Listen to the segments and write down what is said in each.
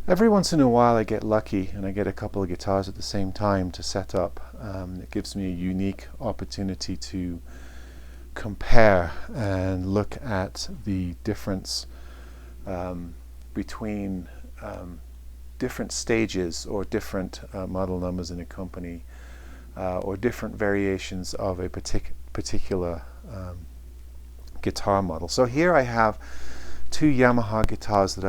Every once in a while I get lucky and I get a couple of guitars at the same time to set up. It gives me a unique opportunity to compare and look at the difference between different stages or different model numbers in a company or different variations of a particular guitar model. So here I have two Yamaha guitars that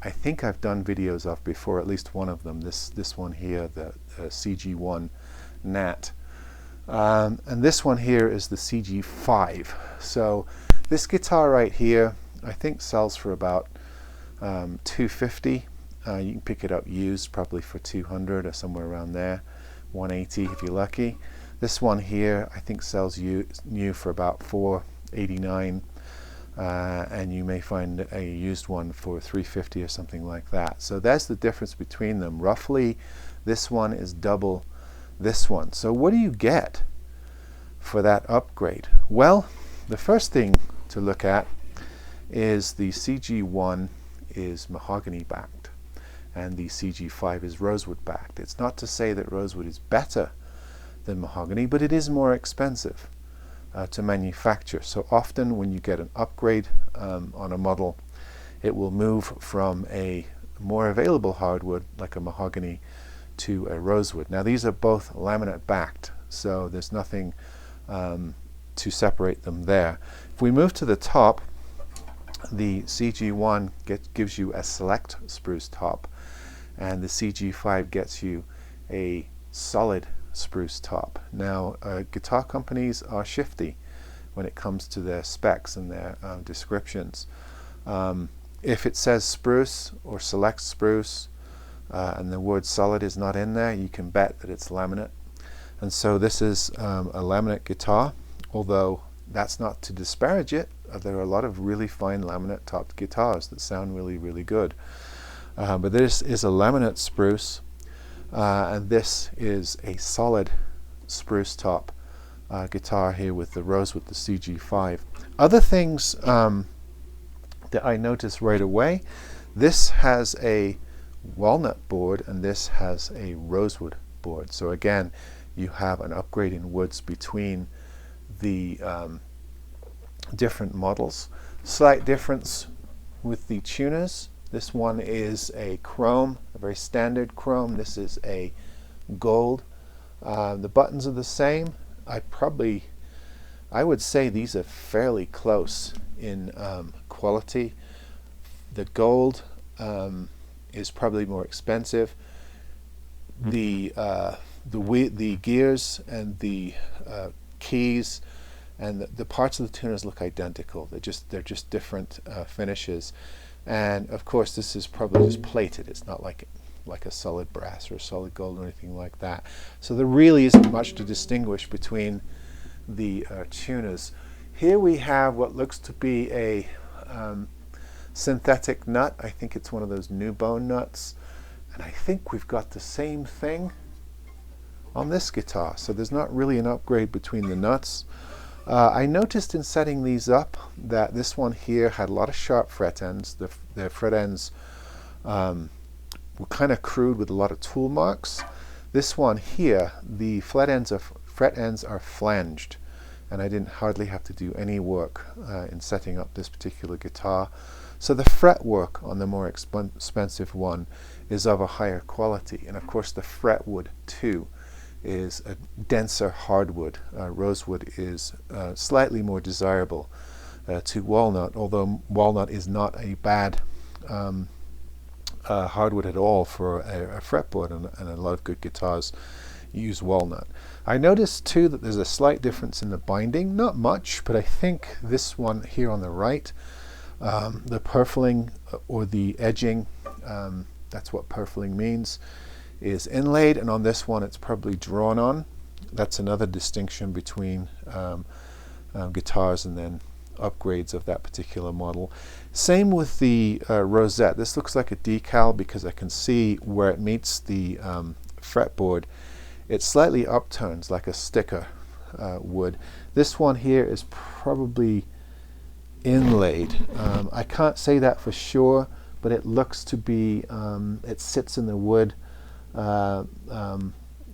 I think I've done videos of before, at least one of them. This one here, the CG1 Nat, and this one here is the CG5. So this guitar right here I think sells for about $250. You can pick it up used probably for $200 or somewhere around there, $180 if you're lucky. This one here I think sells new for about $489. And you may find a used one for $350 or something like that. So that's the difference between them. Roughly, this one is double this one. So what do you get for that upgrade? Well, the first thing to look at is the CG1 is mahogany backed and the CG5 is rosewood backed. It's not to say that rosewood is better than mahogany, but it is more expensive to manufacture. So often when you get an upgrade on a model, it will move from a more available hardwood like a mahogany to a rosewood. Now these are both laminate backed, so there's nothing to separate them there. If we move to the top, the CG1 gives you a select spruce top, and the CG5 gets you a solid spruce top. Now guitar companies are shifty when it comes to their specs and their descriptions. If it says spruce or select spruce and the word solid is not in there, you can bet that it's laminate. And so this is a laminate guitar, although that's not to disparage it. There are a lot of really fine laminate topped guitars that sound really, really good. But this is a laminate spruce. And this is a solid spruce top guitar here with the rosewood, the CG5. Other things that I noticed right away, this has a walnut board and this has a rosewood board. So again, you have an upgrade in woods between the different models. Slight difference with the tuners. This one is a chrome, a very standard chrome. This is a gold. The buttons are the same. I would say these are fairly close in quality. The gold is probably more expensive. The gears and the keys and the parts of the tuners look identical. They're just different finishes. And of course this is probably just plated. It's not like a solid brass or a solid gold or anything like that. So there really isn't much to distinguish between the tuners. Here we have what looks to be a synthetic nut. I think it's one of those new bone nuts. And I think we've got the same thing on this guitar. So there's not really an upgrade between the nuts. I noticed in setting these up that this one here had a lot of sharp fret ends. The fret ends were kind of crude with a lot of tool marks. This one here, the fret ends are flanged, and I didn't hardly have to do any work in setting up this particular guitar. So the fretwork on the more expensive one is of a higher quality, and of course the fretwood too is a denser hardwood. Rosewood is slightly more desirable to walnut, although walnut is not a bad hardwood at all for a fretboard, and a lot of good guitars use walnut. I noticed too that there's a slight difference in the binding, not much, but I think this one here on the right, the purfling or the edging, that's what purfling means, is inlaid, and on this one it's probably drawn on. That's another distinction between guitars and then upgrades of that particular model. Same with the Rosette. This looks like a decal because I can see where it meets the fretboard. It slightly upturns like a sticker would. This one here is probably inlaid. I can't say that for sure, but it looks to be, it sits in the wood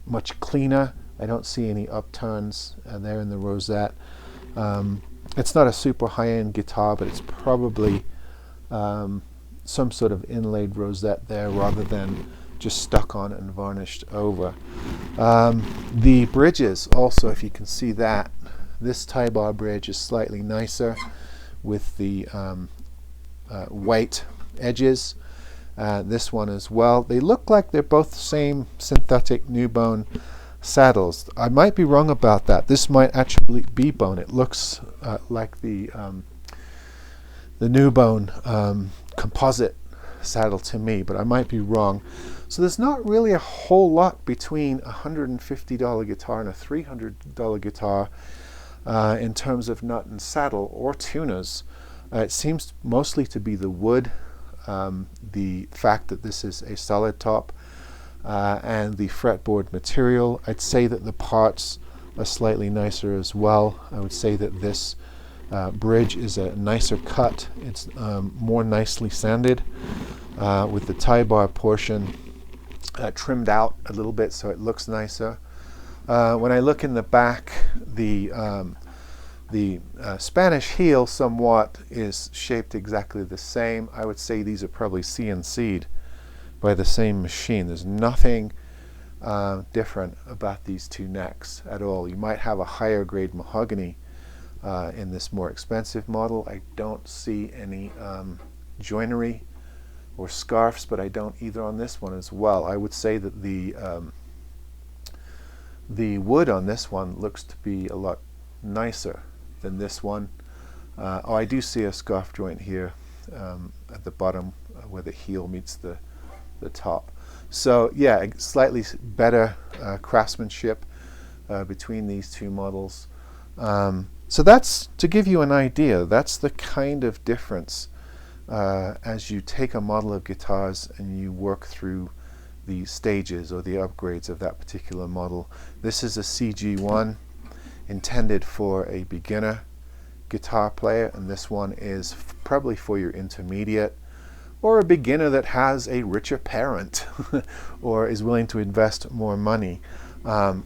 much cleaner. I don't see any upturns there in the Rosette. It's not a super high-end guitar, but it's probably some sort of inlaid rosette there rather than just stuck on and varnished over. The bridges also, if you can see that, this tie bar bridge is slightly nicer with the white edges. This one as well. They look like they're both the same synthetic new bone saddles. I might be wrong about that. This might actually be bone. It looks like the new bone composite saddle to me, but I might be wrong. So there's not really a whole lot between a $150 guitar and a $300 guitar in terms of nut and saddle or tuners. It seems mostly to be the wood, the fact that this is a solid top, and the fretboard material. I'd say that the parts are slightly nicer as well. I would say that this bridge is a nicer cut. It's more nicely sanded with the tie bar portion trimmed out a little bit so it looks nicer. When I look in the back, the Spanish heel somewhat is shaped exactly the same. I would say these are probably CNC'd by the same machine. There's nothing different about these two necks at all. You might have a higher grade mahogany in this more expensive model. I don't see any joinery or scarfs, but I don't either on this one as well. I would say that the wood on this one looks to be a lot nicer than this one. Oh, I do see a scarf joint here at the bottom where the heel meets the top. So yeah, slightly better craftsmanship between these two models. So that's to give you an idea. That's the kind of difference as you take a model of guitars and you work through the stages or the upgrades of that particular model. This is a CG1 intended for a beginner guitar player, and this one is probably for your intermediate or a beginner that has a richer parent or is willing to invest more money.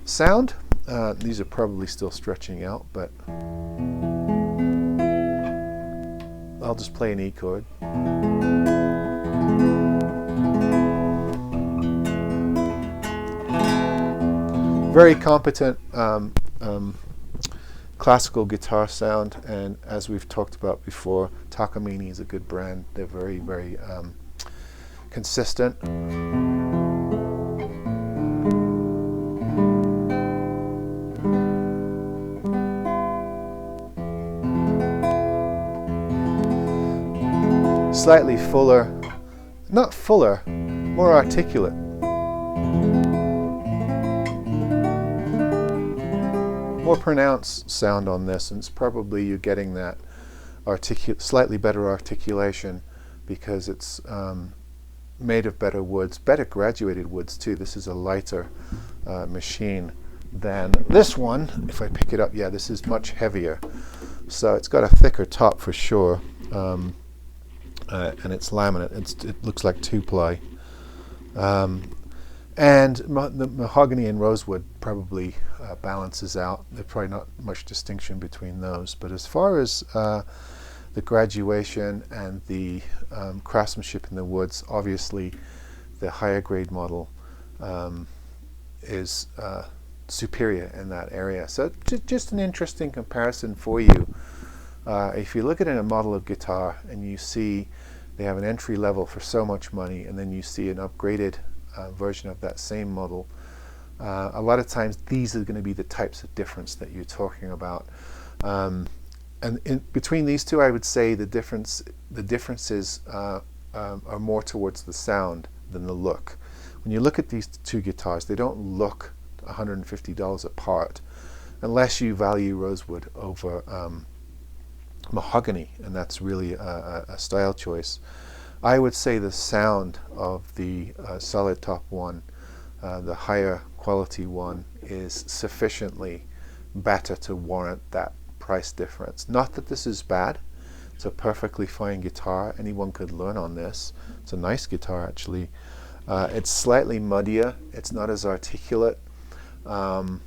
Sound, these are probably still stretching out, but I'll just play an E chord. Very competent classical guitar sound, and as we've talked about before, Takamine is a good brand. They're very, very consistent. Slightly fuller, not fuller, more articulate. More pronounced sound on this, and it's probably you're getting that slightly better articulation because it's made of better woods, better graduated woods too. This is a lighter machine than this one. If I pick it up, yeah, this is much heavier. So it's got a thicker top for sure, and it's laminate. It looks like 2-ply. And the mahogany and rosewood probably balances out. There's probably not much distinction between those. But as far as the graduation and the craftsmanship in the woods, obviously the higher grade model is superior in that area. So just an interesting comparison for you. If you look at a model of guitar and you see they have an entry level for so much money, and then you see an upgraded version of that same model, a lot of times these are going to be the types of difference that you're talking about. And between these two, I would say the differences are more towards the sound than the look. When you look at these two guitars, they don't look $150 apart unless you value rosewood over mahogany, and that's really a style choice. I would say the sound of the solid top one, the higher quality one, is sufficiently better to warrant that price difference. Not that this is bad. It's a perfectly fine guitar. Anyone could learn on this. It's a nice guitar, actually. It's slightly muddier. It's not as articulate. And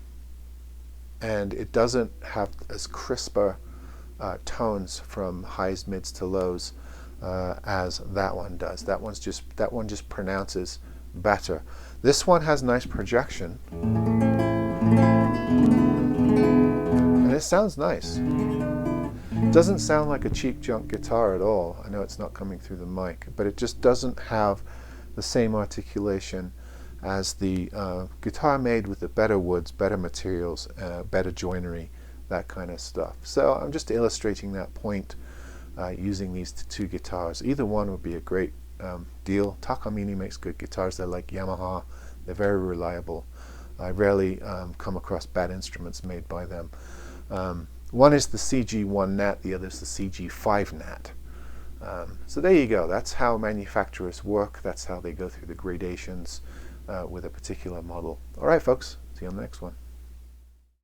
it doesn't have as crisper tones from highs, mids to lows as that one does. That one just pronounces better. This one has nice projection, and it sounds nice. It doesn't sound like a cheap junk guitar at all. I know it's not coming through the mic, but it just doesn't have the same articulation as the guitar made with the better woods, better materials, better joinery, that kind of stuff. So I'm just illustrating that point using these two guitars. Either one would be a great deal. Takamine makes good guitars. They're like Yamaha. They're very reliable. I rarely come across bad instruments made by them. One is the CG1 Nat, the other is the CG5 Nat. So there you go. That's how manufacturers work. That's how they go through the gradations with a particular model. All right, folks. See you on the next one.